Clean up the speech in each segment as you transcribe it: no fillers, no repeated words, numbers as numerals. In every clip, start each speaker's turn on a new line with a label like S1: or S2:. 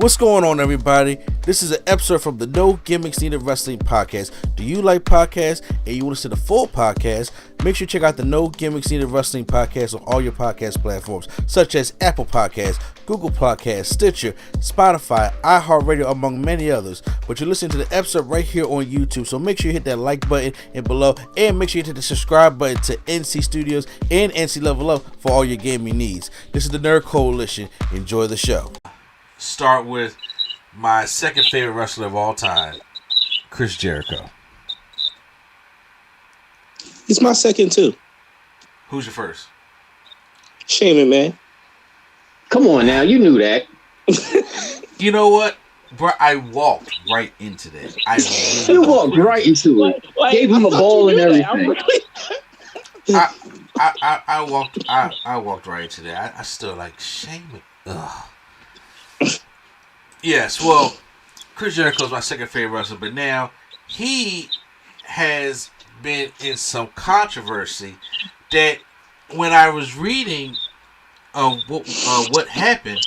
S1: What's going on, everybody? This is an episode from the No Gimmicks Needed Wrestling podcast. Do you like podcasts and you want to see the full podcast? Make sure you check out the No Gimmicks Needed Wrestling podcast on all your podcast platforms, such as Apple Podcasts, Google Podcasts, Stitcher, Spotify, iHeartRadio, among many others. But you're listening to the episode right here on YouTube, so make sure you hit that like button and below, and make sure you hit the subscribe button to NC Studios and NC Level Up for all your gaming needs. This is the Nerd Coalition. Enjoy the show. Start with my second favorite wrestler of all time, Chris Jericho.
S2: He's my second too.
S1: Who's your first?
S2: Shaman, man.
S3: Come on now, you knew that.
S1: You know what, bro? I walked right into that.
S3: You walked right into it. Gave him a ball and everything.
S1: I walked right into that. I still like Shaman. Ugh. Yes, well, Chris Jericho is my second favorite wrestler, but now he has been in some controversy that when I was reading what happened,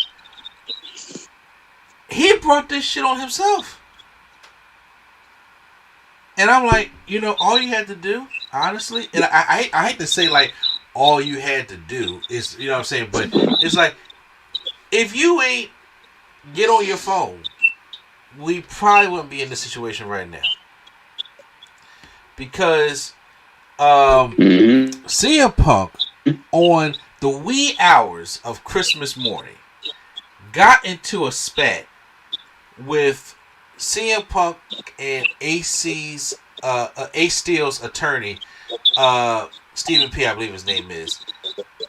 S1: he brought this shit on himself. And I'm like, you know, all you had to do, honestly, and I hate to say like all you had to do is, you know what I'm saying, but it's like, if you ain't get on your phone, we probably wouldn't be in this situation right now. Because CM Punk, on the wee hours of Christmas morning, got into a spat with CM Punk and Ace Steel's attorney, Stephen P., I believe his name is,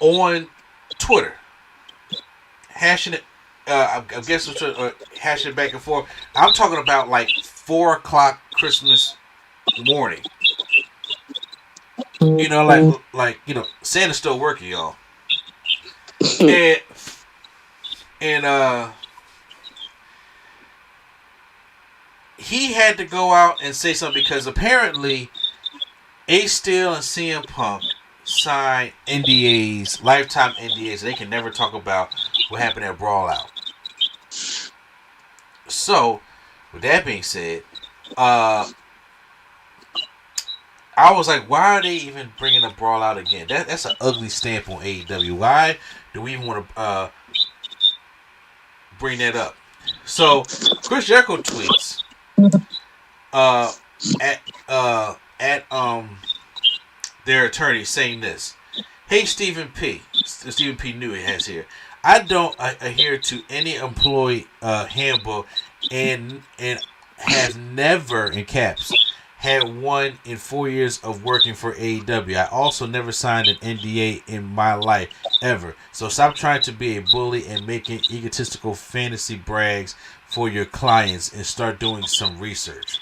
S1: on Twitter. Hashing it, I guess hashing it back and forth. I'm talking about like 4 o'clock Christmas morning. You know, like you know, Santa's still working, y'all. And he had to go out and say something because apparently Ace Steel and CM Punk signed NDAs, lifetime NDAs. They can never talk about what happened at Brawl Out. So, with that being said, I was like, why are they even bringing up Brawl Out again? That's an ugly stamp on AEW. Why do we even want to bring that up? So, Chris Jericho tweets at their attorney saying this. Hey, Stephen P. Stephen P. New has here. I don't adhere to any employee handbook and have never, in caps, had one in 4 years of working for AEW. I also never signed an NDA in my life, ever. So stop trying to be a bully and making egotistical fantasy brags for your clients and start doing some research.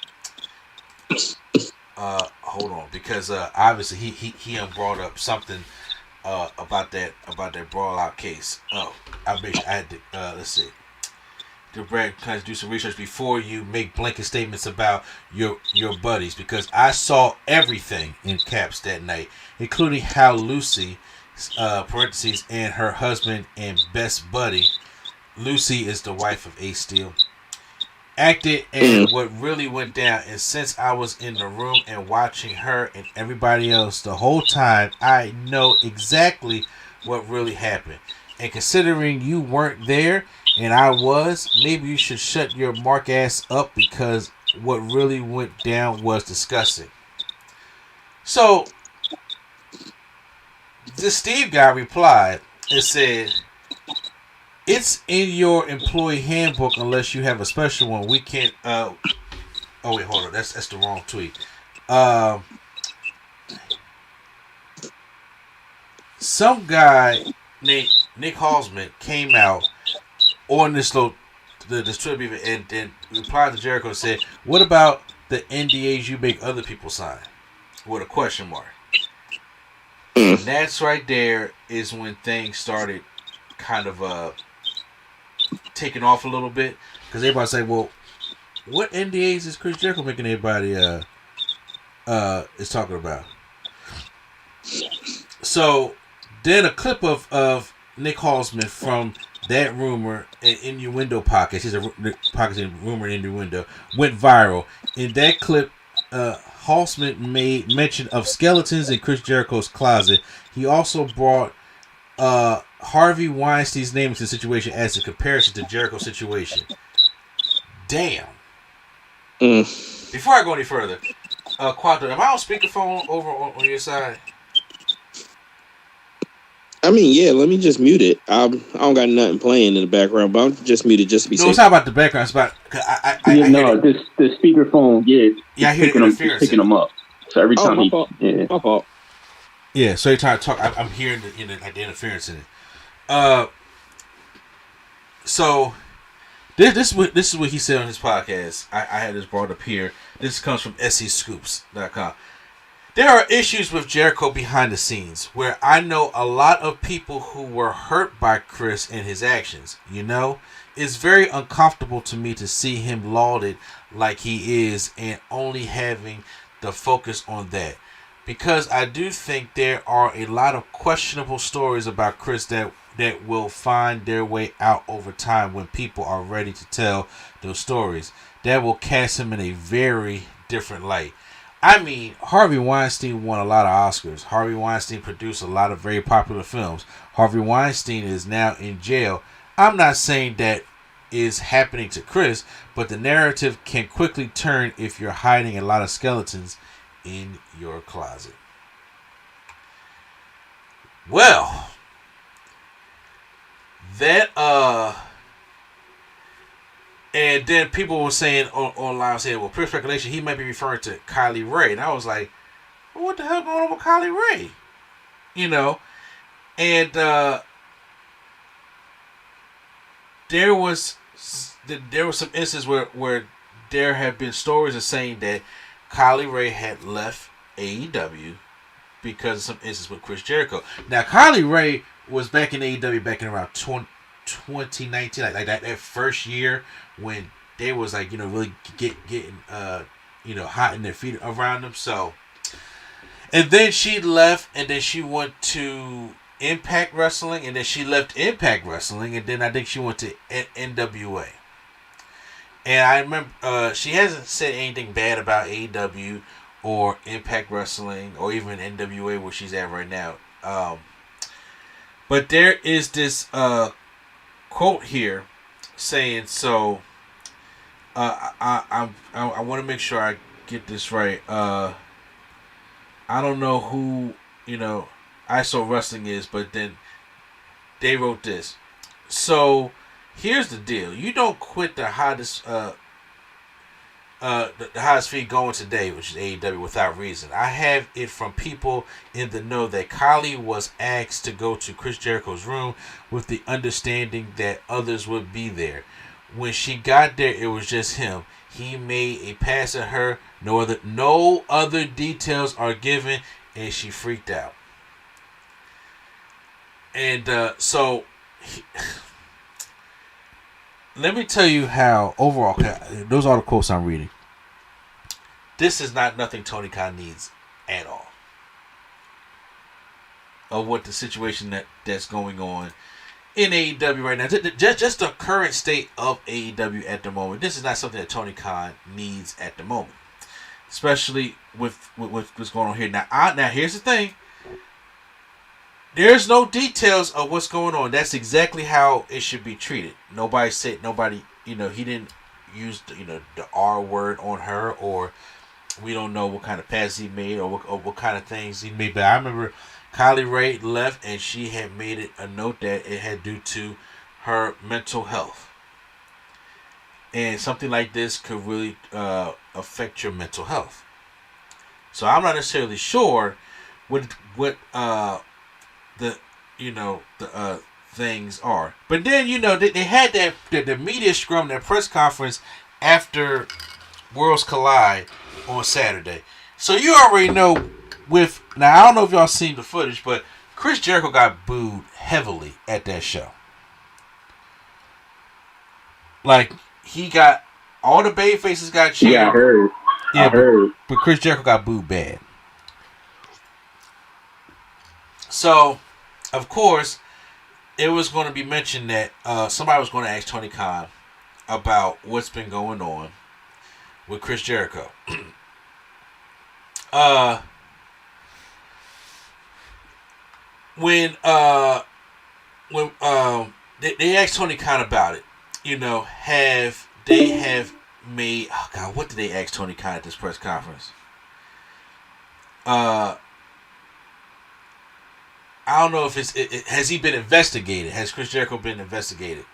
S1: Hold on, because obviously he brought up something about that Brawl Out case. Oh, I had to let's see. The brand kind of do some research before you make blanket statements about your buddies, because I saw everything in caps that night, including how Lucy, parentheses, and her husband and best buddy, Lucy is the wife of Ace Steel, acted, and what really went down. And since I was in the room and watching her and everybody else the whole time, I know exactly what really happened. And considering you weren't there and I was, maybe you should shut your mark ass up, because what really went down was disgusting. So this Steve guy replied and said, it's in your employee handbook unless you have a special one. We can't. Oh wait, hold on. That's the wrong tweet. Some guy named Nick Halsman came out on this Twitter and replied to Jericho and said, "What about the NDAs you make other people sign?" With a question mark. And that's right there is when things started kind of taking off a little bit, because everybody say, well, what NDAs is Chris Jericho making everybody is talking about? So then a clip of Nick Halsman from that rumor, and innuendo pockets, he's a pockets in rumor and innuendo, went viral. In that clip, Halsman made mention of skeletons in Chris Jericho's closet. He also brought Harvey Weinstein's name into the situation as a comparison to Jericho's situation. Damn. Before I go any further, Quattro, am I on speakerphone over on your side?
S2: I mean, yeah, let me just mute it. I don't got nothing playing in the background, but I'm just muted just to be safe.
S1: No, it's not about the background. It's about... I
S3: the speakerphone,
S1: I hear
S3: picking them up. So every time
S2: my fault.
S1: Yeah, so every time I talk, I'm hearing the interference in it. So... This is what he said on his podcast. I had this brought up here. This comes from SCScoops.com. There are issues with Jericho behind the scenes where I know a lot of people who were hurt by Chris and his actions. You know, it's very uncomfortable to me to see him lauded like he is and only having the focus on that. Because I do think there are a lot of questionable stories about Chris that will find their way out over time when people are ready to tell those stories. That will cast him in a very different light. I mean, Harvey Weinstein won a lot of Oscars. Harvey Weinstein produced a lot of very popular films. Harvey Weinstein is now in jail. I'm not saying that is happening to Chris, but the narrative can quickly turn if you're hiding a lot of skeletons in your closet. Well, that and then people were saying online, saying, well, pure speculation, he might be referring to Kylie Ray. And I was like, well, what the hell going on with Kylie Ray? You know? And there was some instances where there have been stories of saying that Kylie Ray had left AEW because of some instances with Chris Jericho. Now, Kylie Ray was back in AEW back in around 2019, like that first year when they was like, you know, really getting hot in their feet around them. So, and then she left, and then she went to Impact Wrestling, and then she left Impact Wrestling, and then I think she went to NWA. And I remember she hasn't said anything bad about AEW or Impact Wrestling or even NWA where she's at right now. But there is this quote here saying, so I want to make sure I get this right. I don't know who, ISO Wrestling is, but then they wrote this. So here's the deal. You don't quit the hottest feed going today, which is AEW, without reason. I have it from people in the know that Kylie was asked to go to Chris Jericho's room with the understanding that others would be there. When she got there, it was just him. He made a pass at her. No other details are given, and she freaked out. And let me tell you how, overall, those are the quotes I'm reading. This is not nothing Tony Khan needs at all. Of what the situation that's going on in AEW right now. Just the current state of AEW at the moment. This is not something that Tony Khan needs at the moment. Especially with what's going on here. Now here's the thing. There's no details of what's going on. That's exactly how it should be treated. Nobody, he didn't use the R word on her, or we don't know what kind of passes he made or what kind of things he made. But I remember Kylie Ray left and she had made it a note that it had due to her mental health. And something like this could really affect your mental health. So I'm not necessarily sure what the things are. But then, they had the media scrum, that press conference after Worlds Collide on Saturday. So you already know now I don't know if y'all seen the footage, but Chris Jericho got booed heavily at that show. Like, he got, all the baby faces got cheered.
S3: Yeah, I heard.
S1: Yeah, but Chris Jericho got booed bad. So, of course, it was going to be mentioned that somebody was going to ask Tony Khan about what's been going on with Chris Jericho. When they asked Tony Khan about it, have made, oh God, what did they ask Tony Khan at this press conference? I don't know if has he been investigated? Has Chris Jericho been investigated?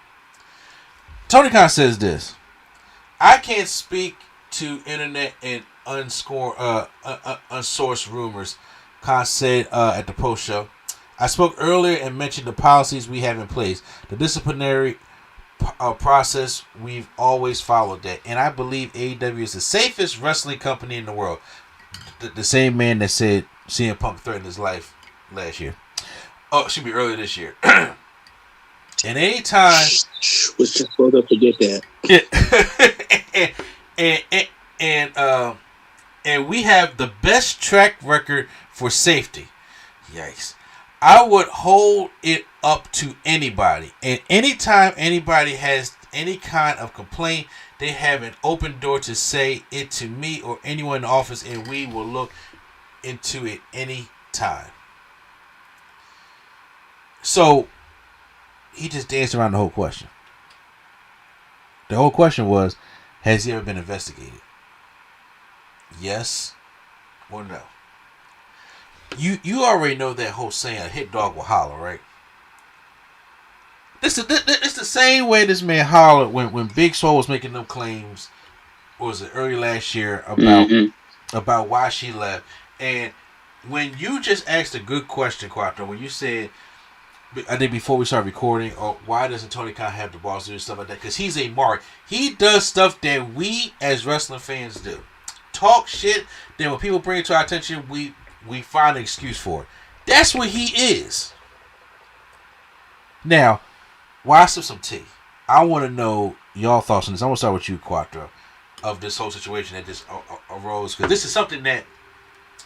S1: Tony Khan says this: I can't speak to internet and unsourced rumors. Khan said at the post show, I spoke earlier and mentioned the policies we have in place, the disciplinary process. We've always followed that, and I believe AEW is the safest wrestling company in the world. The same man that said CM Punk threatened his life last year. Oh, it should be earlier this year. And anytime,
S2: was just supposed to forget
S1: that. and we have the best track record for safety. Yikes! I would hold it up to anybody, and anytime anybody has any kind of complaint, they have an open door to say it to me or anyone in the office, and we will look into it any time. So he just danced around the whole question. The whole question was, has he ever been investigated? Yes or no? You already know that whole saying, a hit dog will holler, right? It's the same way this man hollered when Big Swole was making them claims, what was it, early last year, about why she left. And when you just asked a good question, Quattro, when you said, I think before we started recording, or why doesn't Tony Khan have the balls to do stuff like that? Because he's a mark. He does stuff that we as wrestling fans do. Talk shit, then when people bring it to our attention, we find an excuse for it. That's what he is. Now, why sip some tea? I want to know y'all thoughts on this. I'm going to start with you, Quattro, of this whole situation that just arose. Because this is something that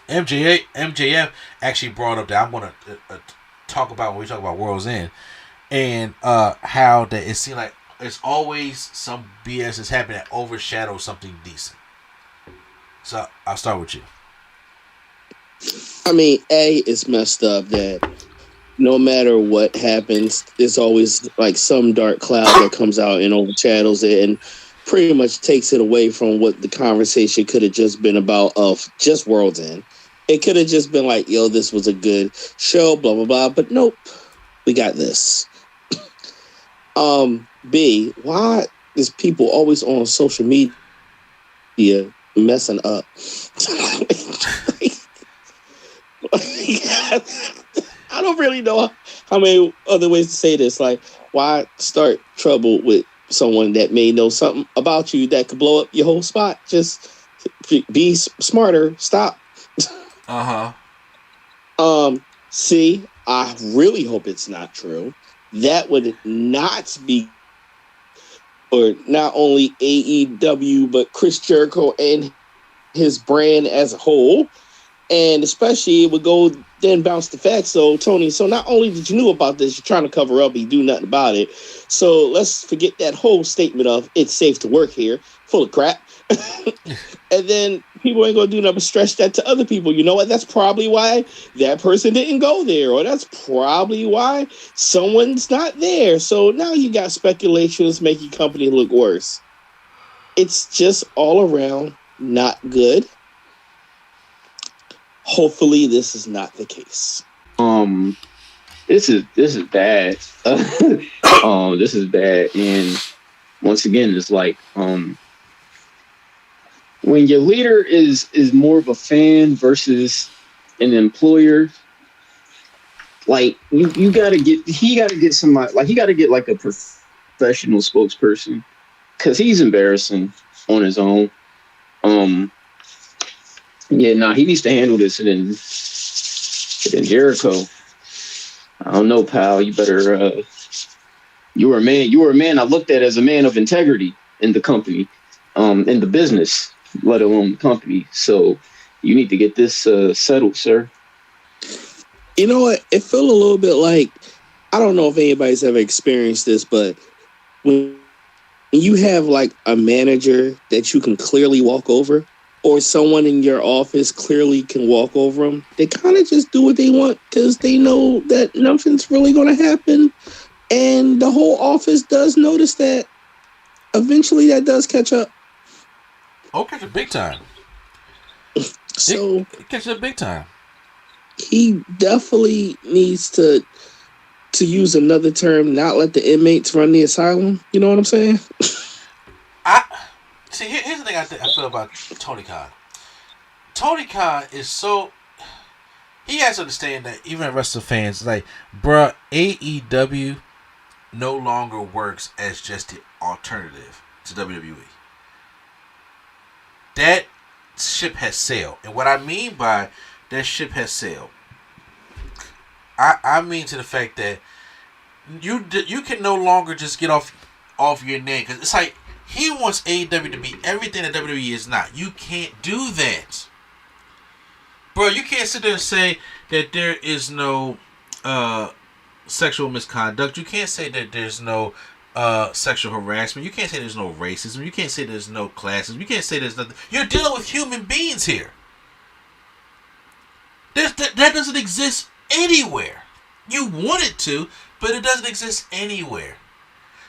S1: MJF actually brought up that I'm going to talk about when we talk about World's End. And how that it seems like it's always some BS that's happening that overshadows something decent. So I'll start with you.
S2: I mean, it's messed up that no matter what happens, there's always like some dark cloud that comes out and overshadows it and pretty much takes it away from what the conversation could have just been about of just World's End. It could have just been like, yo, this was a good show, blah, blah, blah. But nope, we got this. B, why is people always on social media messing up? I don't really know how many other ways to say this. Like, why start trouble with someone that may know something about you that could blow up your whole spot? Just be smarter. Stop. C, I really hope it's not true. That would not be, or not only AEW, but Chris Jericho and his brand as a whole. And especially it would go then bounce the facts. So Tony, so not only did you know about this, you're trying to cover up, you do nothing about it. So let's forget that whole statement of it's safe to work here, full of crap. And then people ain't gonna do nothing but stretch that to other people. You know what? That's probably why that person didn't go there, or that's probably why someone's not there. So now you got speculations making company look worse. It's just all around not good. Hopefully this is not the case.
S3: This is bad. This is bad. And once again, it's like when your leader is more of a fan versus an employer, like he gotta get somebody, like he gotta get like a professional spokesperson, because he's embarrassing on his own. He needs to handle this. And then Jericho, I don't know, pal. You better. You were a man. You were a man I looked at as a man of integrity in the company, in the business, let alone the company. So you need to get this settled, sir.
S2: You know what? It felt a little bit like I don't know if anybody's ever experienced this, but when you have like a manager that you can clearly walk over, or someone in your office clearly can walk over them, they kind of just do what they want because they know that nothing's really going to happen. And the whole office does notice that eventually that does catch up.
S1: Oh, catch it big time.
S2: So
S1: it catch it big time.
S2: He definitely needs to use another term, not let the inmates run the asylum. You know what I'm saying?
S1: Here's the thing I feel about Tony Khan. Tony Khan is so... He has to understand that even wrestling fans, like, bruh, AEW no longer works as just the alternative to WWE. That ship has sailed. And what I mean by that ship has sailed, I mean to the fact that you can no longer just get off your name. Because it's like, he wants AEW to be everything that WWE is not. You can't do that. Bro, you can't sit there and say that there is no sexual misconduct. You can't say that there's no sexual harassment. You can't say there's no racism. You can't say there's no classism. You can't say there's nothing. You're dealing with human beings here. That doesn't exist anywhere. You want it to, but it doesn't exist anywhere.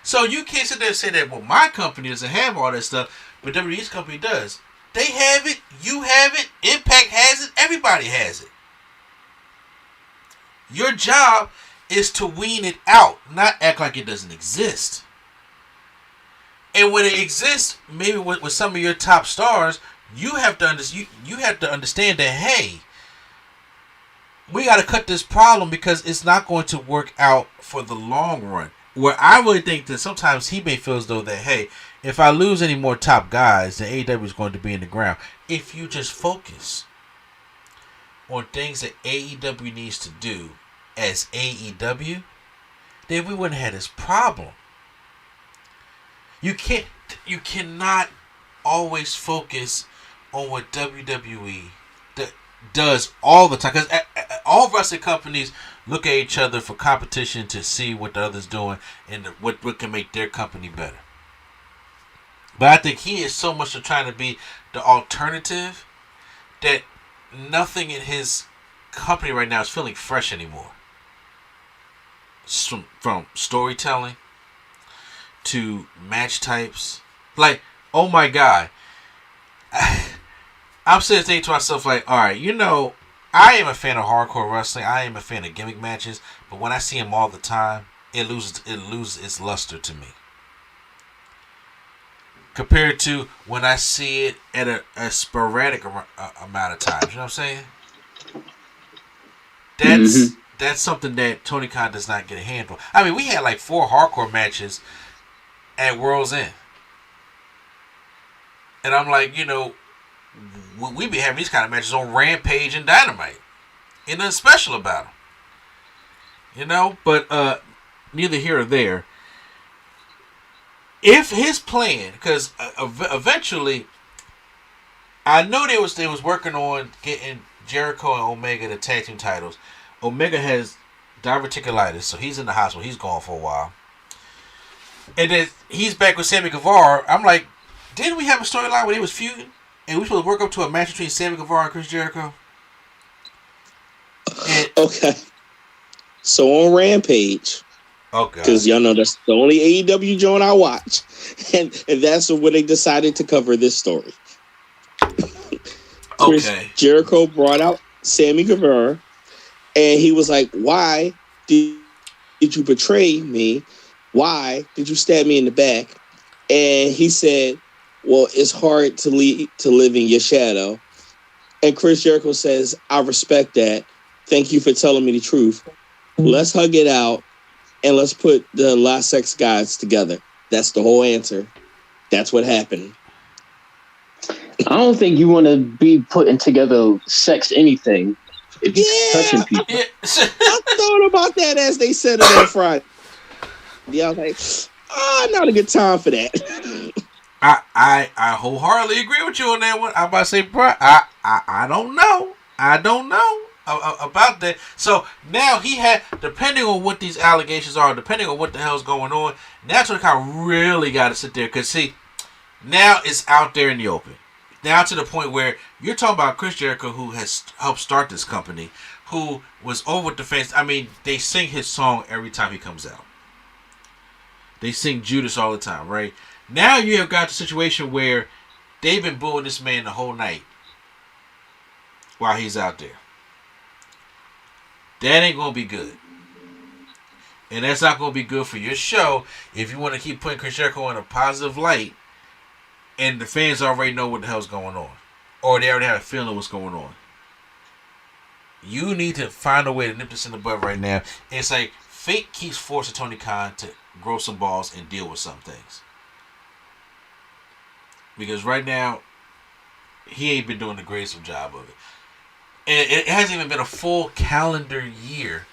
S1: So you can't sit there and say that, well, my company doesn't have all that stuff, but WWE's company does. They have it. You have it. Impact has it. Everybody has it. Your job is to wean it out, not act like it doesn't exist. And when it exists, maybe with some of your top stars, you have to you have to understand that, hey, we got to cut this problem because it's not going to work out for the long run. Where I really think that sometimes he may feel as though that, hey, if I lose any more top guys, then AEW is going to be in the ground. If you just focus on things that AEW needs to do as AEW, then we wouldn't have this problem. You cannot always focus on what WWE does all the time, because all wrestling companies look at each other for competition to see what the other's doing and what can make their company better. But I think he is so much of trying to be the alternative that nothing in his company right now is feeling fresh anymore. From storytelling to match types. Like, oh my God. I'm sitting thinking to myself, like, alright, I am a fan of hardcore wrestling. I am a fan of gimmick matches. But when I see them all the time, it loses its luster to me. Compared to when I see it at a sporadic amount of times. You know what I'm saying? That's something that Tony Khan does not get a handle. I mean, we had like 4 hardcore matches at World's End. And I'm like, we be having these kind of matches on Rampage and Dynamite. Ain't nothing special about them. But neither here or there. If his plan, because eventually, I know they was working on getting Jericho and Omega the tag team titles. Omega has diverticulitis, so he's in the hospital. He's gone for a while. And then he's back with Sammy Guevara. I'm like, didn't we have a storyline where they was feuding? And we supposed to work up to a match between Sammy Guevara and Chris Jericho?
S2: Okay. So on Rampage, because y'all know that's the only AEW joint I watch, and that's when they decided to cover this story. Chris Jericho brought out Sammy Guevara, and he was like, "Why did you betray me? Why did you stab me in the back?" And he said, "Well, it's hard to live in your shadow." And Chris Jericho says, "I respect that. Thank you for telling me the truth. Let's hug it out, and let's put the last sex guys together." That's the whole answer. That's what happened.
S3: I don't think you want to be putting together sex anything if you're touching people.
S2: Yeah. I thought about that as they said it on Friday. Yeah, I was like, not a good time for that.
S1: I wholeheartedly agree with you on that one. I'm about to say, bro, I don't know. about that. So now he had, depending on what these allegations are, depending on what the hell's going on, now Tony Khan really got to sit there. Because, see, now it's out there in the open. Now to the point where you're talking about Chris Jericho, who has helped start this company, who was over with the fans. I mean, they sing his song every time he comes out. They sing Judas all the time, right? Now you have got the situation where they've been booing this man the whole night while he's out there. That ain't going to be good. And that's not going to be good for your show if you want to keep putting Chris Jericho in a positive light and the fans already know what the hell's going on. Or they already have a feeling what's going on. You need to find a way to nip this in the bud right now. And it's like fate keeps forcing Tony Khan to grow some balls and deal with some things. Because right now, he ain't been doing the greatest of job of it. And it hasn't even been a full calendar year.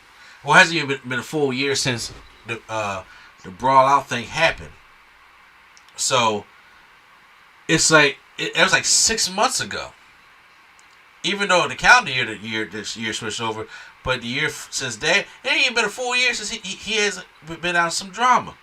S1: Well, it hasn't even been a full year since the Brawl Out thing happened. So, it's like, it was like 6 months ago. Even though the calendar year this year switched over, but the year since that, it ain't even been a full year since he has been out some drama.